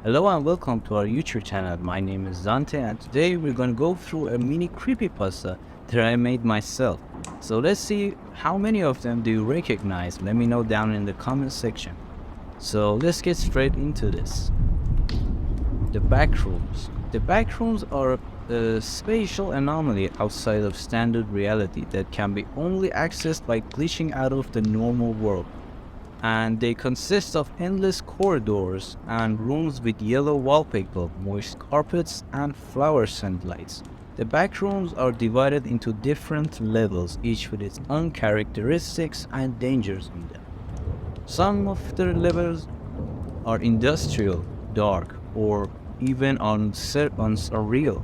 Hello and welcome to our YouTube channel. My name is Dante and today we're going to go through a mini creepypasta that I made myself. So let's see how many of them do you recognize. Let me know down in the comment section. So let's get straight into this. The backrooms. The backrooms are a spatial anomaly outside of standard reality that can be only accessed by glitching out of the normal world. And they consist of endless corridors and rooms with yellow wallpaper, moist carpets, and flower scent lights. The back rooms are divided into different levels, each with its own characteristics and dangers in them. Some of the levels are industrial, dark, or even unsurreal,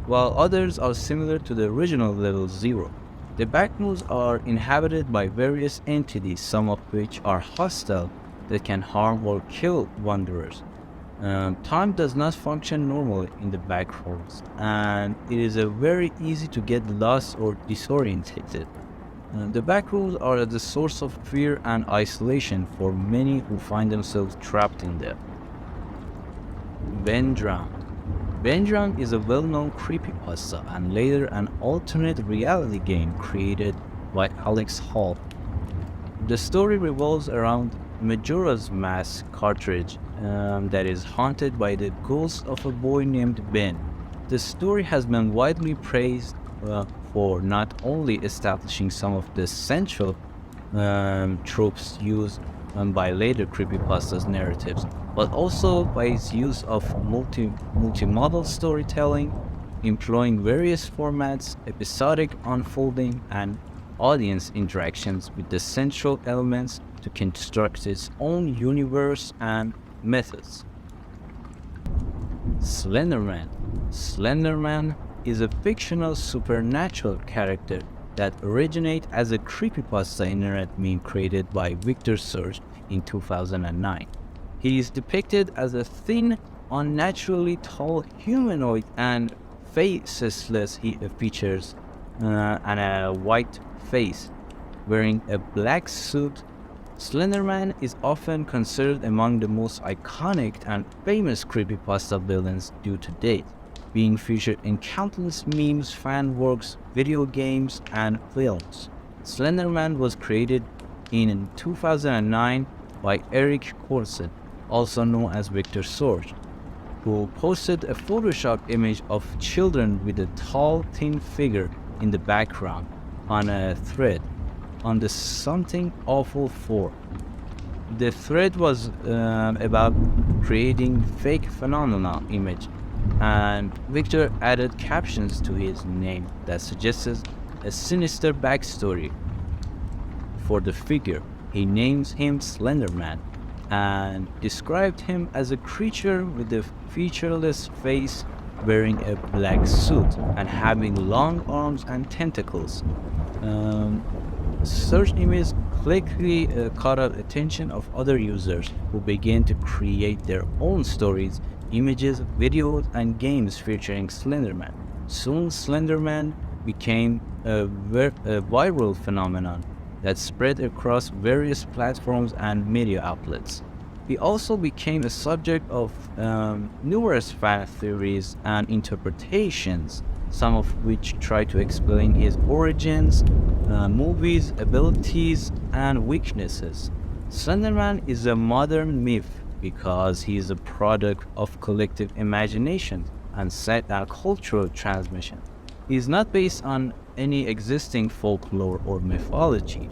while others are similar to the original level 0. The backrooms are inhabited by various entities, some of which are hostile that can harm or kill wanderers. Time does not function normally in the backrooms, and it is very easy to get lost or disorientated. The backrooms are the source of fear and isolation for many who find themselves trapped in them. Ben Drowned. Ben Drowned is a well-known creepypasta and later an alternate reality game created by Alex Hall. The story revolves around Majora's Mask cartridge that is haunted by the ghost of a boy named Ben. The story has been widely praised for not only establishing some of the central tropes used by later creepypasta's narratives, but also by its use of multimodal storytelling, employing various formats, episodic unfolding, and audience interactions with the central elements to construct its own universe and methods. Slenderman. Slenderman is a fictional supernatural character that originates as a creepypasta internet meme created by Victor Surge in 2009. He is depicted as a thin, unnaturally tall humanoid and faceless. He features and a white face, wearing a black suit. Slenderman is often considered among the most iconic and famous creepypasta villains to date, being featured in countless memes, fan works, video games, and films. Slenderman was created in 2009 by Eric Corson, also known as Victor Sorge, who posted a Photoshop image of children with a tall, thin figure in the background on a thread on the Something Awful 4. The thread was about creating fake phenomena image, and Victor added captions to his name that suggested a sinister backstory for the figure. He names him Slenderman and described him as a creature with a featureless face, wearing a black suit and having long arms and tentacles. Search images quickly caught the attention of other users who began to create their own stories, images, videos, and games featuring Slenderman. Soon, Slenderman became a viral phenomenon that spread across various platforms and media outlets. He also became a subject of numerous fan theories and interpretations, some of which try to explain his origins, movies, abilities, and weaknesses. Slenderman is a modern myth because he is a product of collective imagination and cultural transmission. He is not based on any existing folklore or mythology,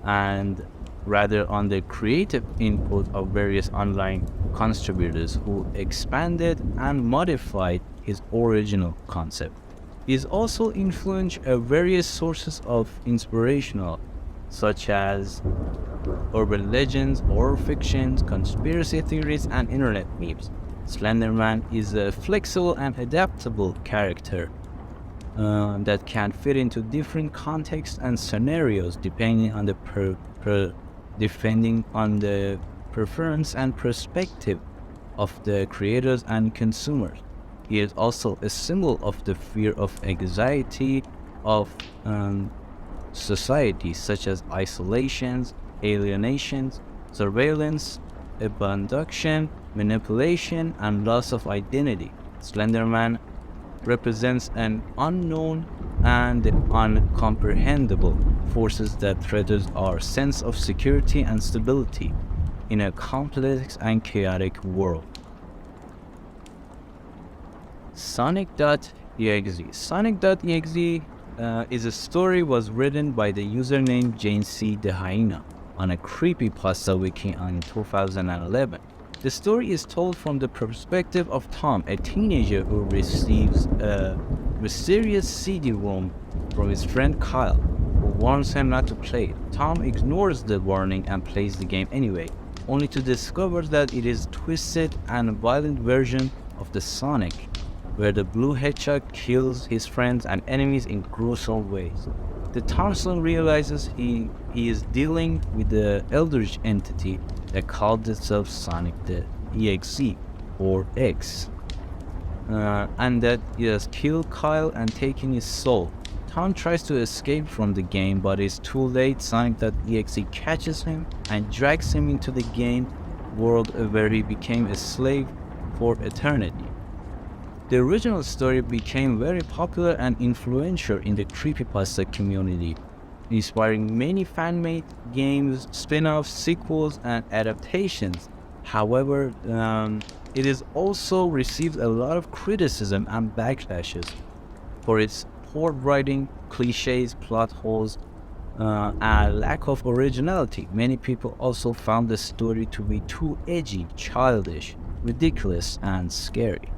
and rather on the creative input of various online contributors who expanded and modified his original concept. He is also influenced various sources of inspirational, such as urban legends, horror fictions, conspiracy theories, and internet memes. Slenderman is a flexible and adaptable character that can fit into different contexts and scenarios depending on the preference and perspective of the creators and consumers. He is also a symbol of the fear of anxiety of society, such as isolations, alienations, surveillance, abduction, manipulation, and loss of identity. Slenderman represents an unknown and uncomprehendable forces that threatens our sense of security and stability in a complex and chaotic world. Sonic.exe. Sonic.exe is a story was written by the username Jane C. the Hyena on a creepypasta wiki in 2011. The story is told from the perspective of Tom, a teenager who receives a mysterious CD-ROM from his friend Kyle, who warns him not to play it. Tom ignores the warning and plays the game anyway, only to discover that it is a twisted and violent version of the Sonic, where the blue hedgehog kills his friends and enemies in gruesome ways. The Thompson realizes he is dealing with the eldritch entity that called itself Sonic the EXE, or X, and that he has killed Kyle and taken his soul. Tom tries to escape from the game, but it's too late. Sonic.exe catches him and drags him into the game world where he became a slave for eternity. The original story became very popular and influential in the creepypasta community, inspiring many fan-made games, spin-offs, sequels, and adaptations. However, it has also received a lot of criticism and backlashes for its poor writing, cliches, plot holes, and lack of originality. Many people also found the story to be too edgy, childish, ridiculous, and scary.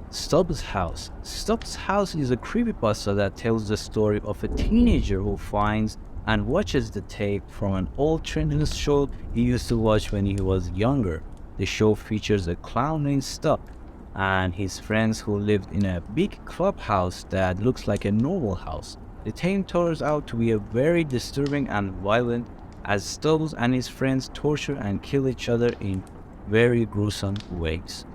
Stubbs' House. Stubbs' House is a creepypasta that tells the story of a teenager who finds and watches the tape from an old children's show he used to watch when he was younger. The show features a clown named Stubb and his friends who lived in a big clubhouse that looks like a normal house. The tape turns out to be a very disturbing and violent, as Stubbs and his friends torture and kill each other in very gruesome ways.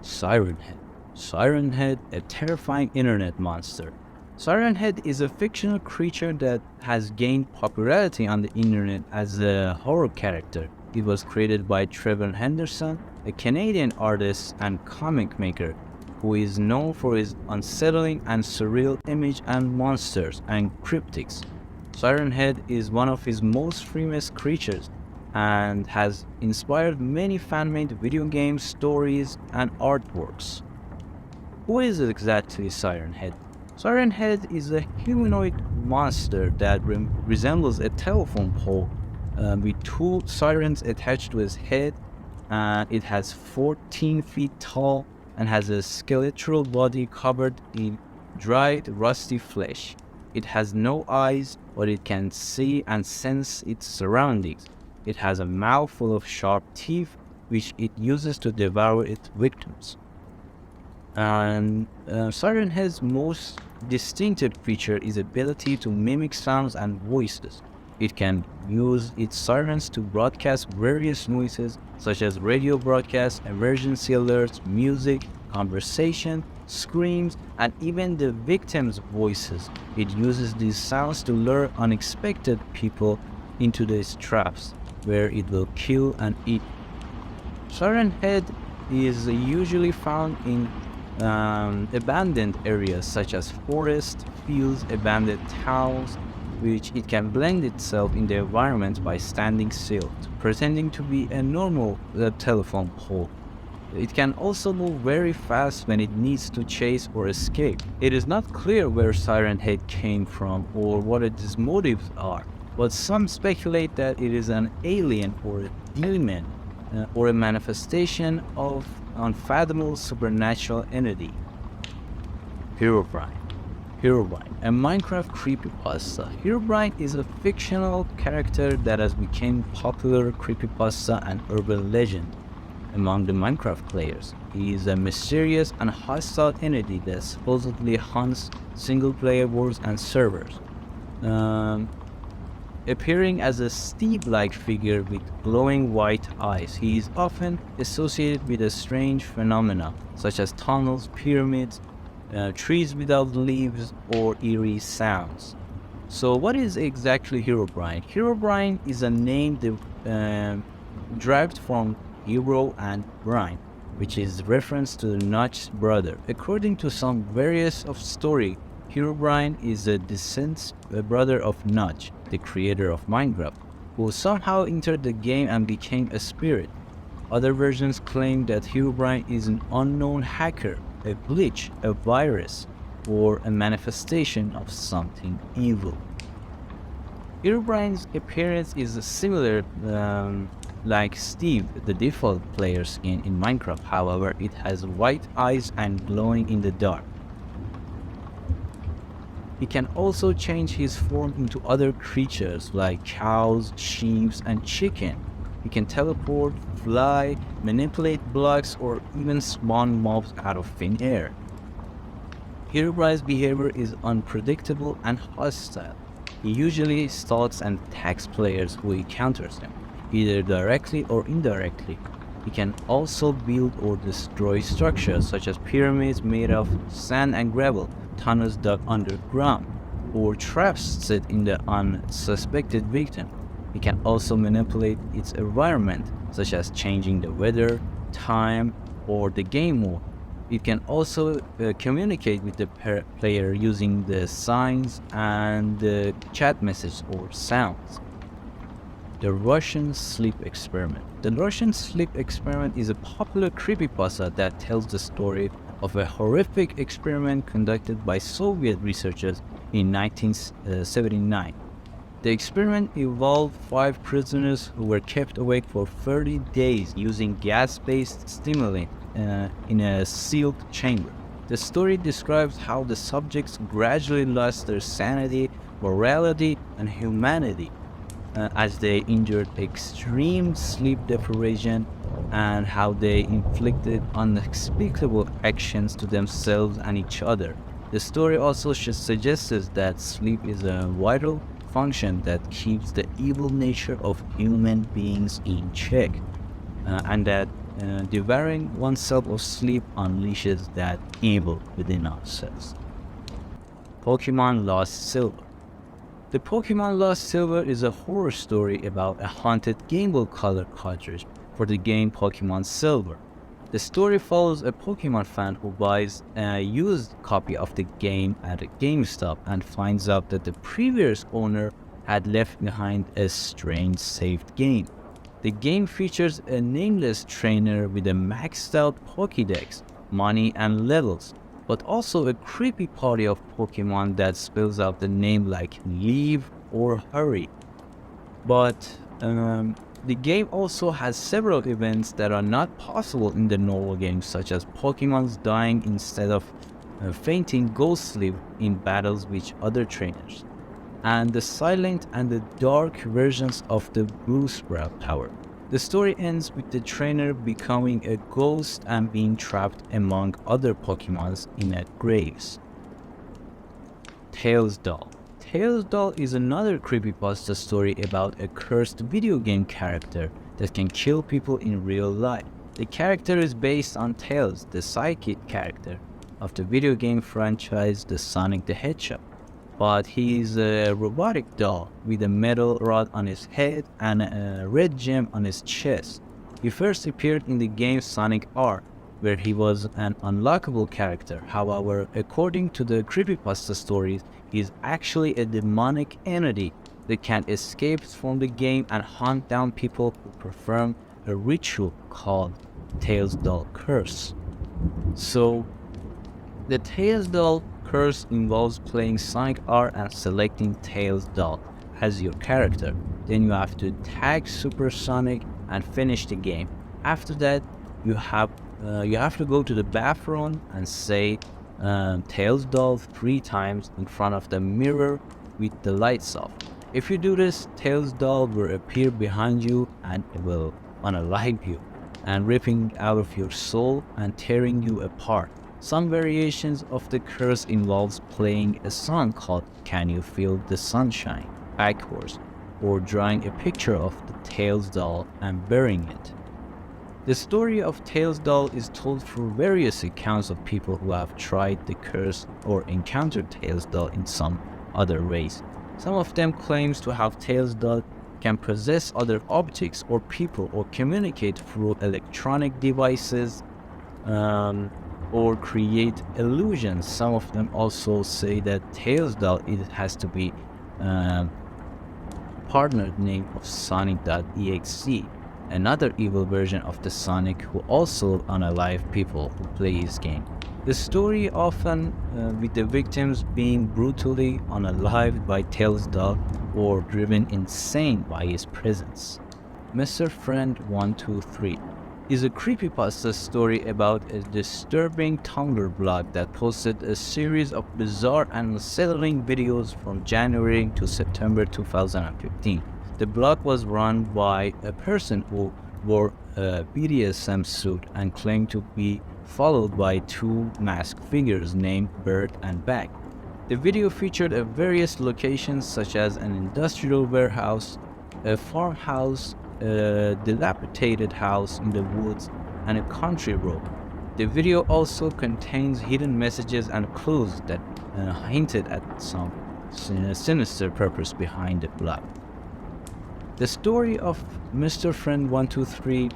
Siren Head. Siren Head, a terrifying internet monster. Siren Head is a fictional creature that has gained popularity on the internet as a horror character. It was created by Trevor Henderson, a Canadian artist and comic maker who is known for his unsettling and surreal image and monsters and cryptids. Siren Head is one of his most famous creatures and has inspired many fan-made video games, stories, and artworks. Who is exactly Siren Head? Siren Head is a humanoid monster that resembles a telephone pole with two sirens attached to its head. It has 14 feet tall and has a skeletal body covered in dried, rusty flesh. It has no eyes, but it can see and sense its surroundings. It has a mouth full of sharp teeth, which it uses to devour its victims. And Siren Head's most distinctive feature is ability to mimic sounds and voices. It can use its sirens to broadcast various noises such as radio broadcasts, emergency alerts, music, conversation, screams, and even the victims' voices. It uses these sounds to lure unexpected people into these traps, where it will kill and eat. Siren Head is usually found in abandoned areas such as forests, fields, abandoned towns, which it can blend itself in the environment by standing still, pretending to be a normal telephone pole. It can also move very fast when it needs to chase or escape. It is not clear where Siren Head came from or what its motives are, but some speculate that it is an alien or a demon or a manifestation of unfathomable supernatural entity. Herobrine. Herobrine, a Minecraft creepypasta. Herobrine is a fictional character that has become popular creepypasta and urban legend among the Minecraft players. He is a mysterious and hostile entity that supposedly haunts single-player worlds and servers. Appearing as a Steve-like figure with glowing white eyes, he is often associated with a strange phenomena such as tunnels, pyramids, trees without leaves, or eerie sounds. So what is exactly Herobrine? Herobrine is a name derived from Hero and Brian, which is reference to Notch's brother. According to some various of story, Herobrine is a brother of Notch, the creator of Minecraft, who somehow entered the game and became a spirit. Other versions claim that Herobrine is an unknown hacker, a glitch, a virus, or a manifestation of something evil. Herobrine's appearance is similar like Steve, the default player skin in Minecraft. However, it has white eyes and glowing in the dark. He can also change his form into other creatures like cows, sheep, and chicken. He can teleport, fly, manipulate blocks, or even spawn mobs out of thin air. Herobrine's behavior is unpredictable and hostile. He usually stalks and attacks players who encounters him, either directly or indirectly. He can also build or destroy structures such as pyramids made of sand and gravel, tunnels dug underground, or traps set in the unsuspected victim. He can also manipulate its environment, such as changing the weather, time, or the game mode. It can also communicate with the player using the signs and the chat message or sounds. The Russian Sleep Experiment. The Russian Sleep Experiment is a popular creepypasta that tells the story of a horrific experiment conducted by Soviet researchers in 1979. The experiment involved 5 prisoners who were kept awake for 30 days using gas-based stimulant in a sealed chamber. The story describes how the subjects gradually lost their sanity, morality, and humanity as they endured extreme sleep deprivation, and how they inflicted unspeakable actions to themselves and each other. The story also suggests that sleep is a vital function that keeps the evil nature of human beings in check, and that devouring oneself of sleep unleashes that evil within ourselves. Pokemon Lost Silver. The Pokemon Lost Silver is a horror story about a haunted Game Boy Color cartridge for the game Pokemon Silver. The story follows a Pokemon fan who buys a used copy of the game at a GameStop and finds out that the previous owner had left behind a strange saved game. The game features a nameless trainer with a maxed out Pokédex, money, and levels, but also a creepy party of Pokemon that spells out the name like leave or hurry. But the game also has several events that are not possible in the normal game, such as Pokemon's dying instead of fainting ghost sleep in battles with other trainers, and the silent and the dark versions of the Blue Sprout Tower. The story ends with the trainer becoming a ghost and being trapped among other Pokemons in a graves. Tails Doll. Tails Doll is another creepypasta story about a cursed video game character that can kill people in real life. The character is based on Tails, the sidekick character of the video game franchise The Sonic the Hedgehog, but he is a robotic doll with a metal rod on his head and a red gem on his chest. He first appeared in the game Sonic R, where he was an unlockable character. However, according to the creepypasta stories, he is actually a demonic entity that can escape from the game and hunt down people who perform a ritual called Tails Doll Curse. So, the Tails Doll Curse involves playing Sonic R and selecting Tails Doll as your character. Then you have to tag Super Sonic and finish the game. After that, you have to go to the bathroom and say Tails Doll 3 times in front of the mirror with the lights off. If you do this, Tails Doll will appear behind you and it will unalive you and ripping out of your soul and tearing you apart. Some variations of the curse involves playing a song called Can You Feel the Sunshine backwards, or drawing a picture of the Tails Doll and burying it. The story of Tails Doll is told through various accounts of people who have tried the curse or encountered Tails Doll in some other ways. Some of them claims to have Tails Doll can possess other objects or people or communicate through electronic devices, or create illusions. Some of them also say that Tails doll, it has to be partnered name of Sonic.exe, another evil version of the Sonic who also unalive people who play his game. The story often with the victims being brutally unalived by Tails doll or driven insane by his presence. Mr. Friend 123 is a creepypasta story about a disturbing Tumblr blog that posted a series of bizarre and unsettling videos from January to September 2015. The blog was run by a person who wore a BDSM suit and claimed to be followed by two masked figures named Bird and Bag. The video featured various locations such as an industrial warehouse, a farmhouse, a dilapidated house in the woods, and a country road. The video also contains hidden messages and clues that hinted at some sinister purpose behind the blog. The story of Mr. Friend 123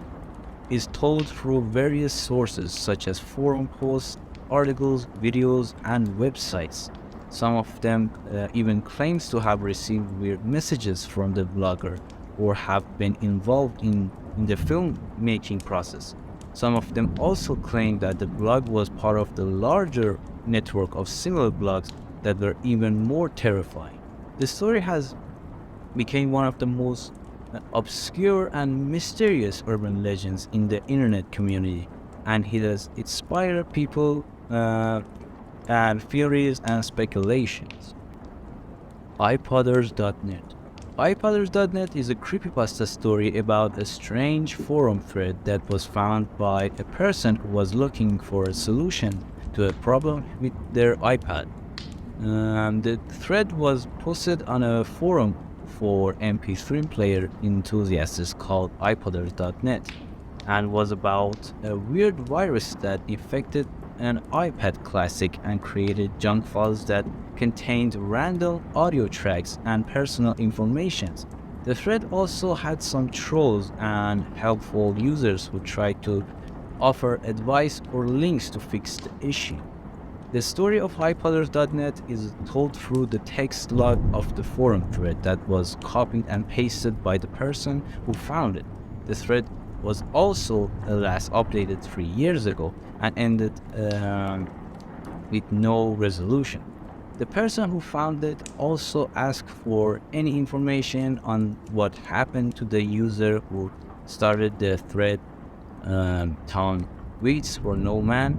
is told through various sources such as forum posts, articles, videos, and websites. Some of them even claims to have received weird messages from the blogger or have been involved in the filmmaking process. Some of them also claim that the blog was part of the larger network of similar blogs that were even more terrifying. The story has became one of the most obscure and mysterious urban legends in the internet community, and it has inspired people and theories and speculations. iPodders.net. iPodders.net is a creepypasta story about a strange forum thread that was found by a person who was looking for a solution to a problem with their iPad. The thread was posted on a forum for MP3 player enthusiasts called iPodders.net and was about a weird virus that infected an iPad Classic and created junk files that contained random audio tracks and personal information. The thread also had some trolls and helpful users who tried to offer advice or links to fix the issue. The story of iPodders.net is told through the text log of the forum thread that was copied and pasted by the person who found it. The thread was also last updated 3 years ago and ended with no resolution. The person who found it also asked for any information on what happened to the user who started the thread, Tom Waits for No Man,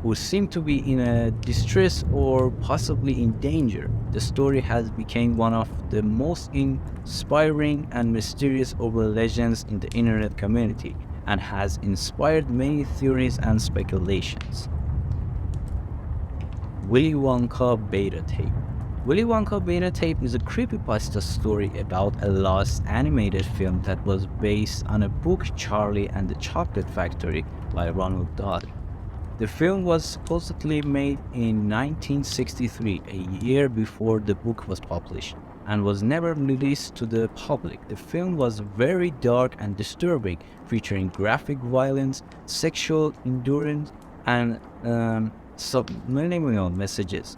who seemed to be in a distress or possibly in danger. The story has become one of the most inspiring and mysterious urban legends in the internet community and has inspired many theories and speculations. Willy Wonka Beta Tape. Willy Wonka Beta Tape is a creepypasta story about a lost animated film that was based on a book, Charlie and the Chocolate Factory by Ronald Dahl. The film was supposedly made in 1963, a year before the book was published, and was never released to the public. The film was very dark and disturbing, featuring graphic violence, sexual endurance, and subliminal messages.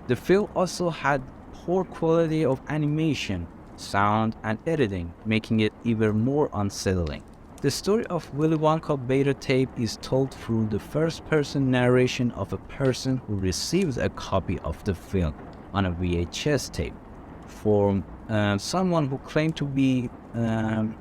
The film also had poor quality of animation, sound, and editing, making it even more unsettling. The story of Willy Wonka Beta Tape is told through the first-person narration of a person who receives a copy of the film on a VHS tape from someone who claimed to be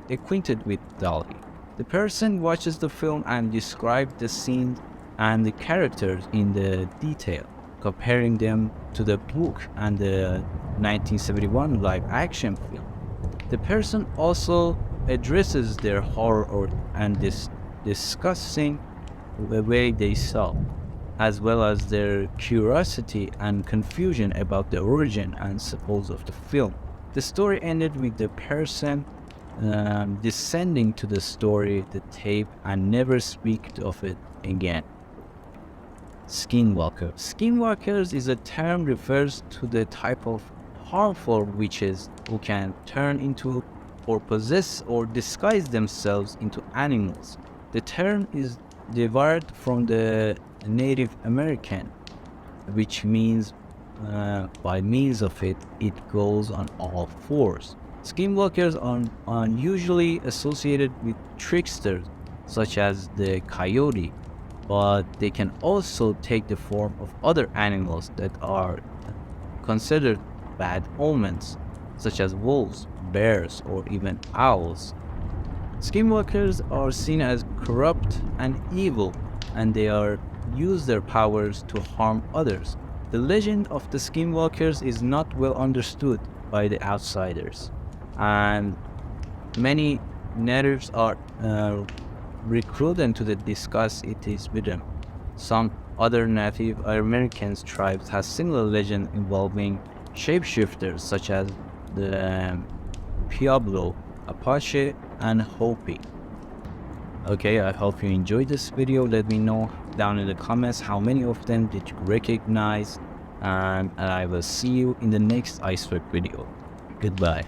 acquainted with Dolly. The person watches the film and describes the scene and the characters in the detail, comparing them to the book and the 1971 live-action film. The person also addresses their horror and discussing the way they saw, as well as their curiosity and confusion about the origin and suppose of the film. The story ended with the person descending to the story, the tape, and never speak of it again. Skinwalker. Skinwalkers is a term refers to the type of harmful witches who can turn into or possess or disguise themselves into animals. The term is derived from the Native American, which means by means of it, it goes on all fours. Skinwalkers are usually associated with tricksters, such as the coyote, but they can also take the form of other animals that are considered bad omens, such as wolves, bears, or even owls. Skinwalkers are seen as corrupt and evil, and they use their powers to harm others. The legend of the Skinwalkers is not well understood by the outsiders, and many natives are recruited to discuss it is with them. Some other Native American tribes have similar legends involving shapeshifters such as the Pueblo, Apache, and Hopi. Okay, I hope you enjoyed this video. Let me know down in the comments how many of them did you recognize, and I will see you in the next Iceberg video. Goodbye.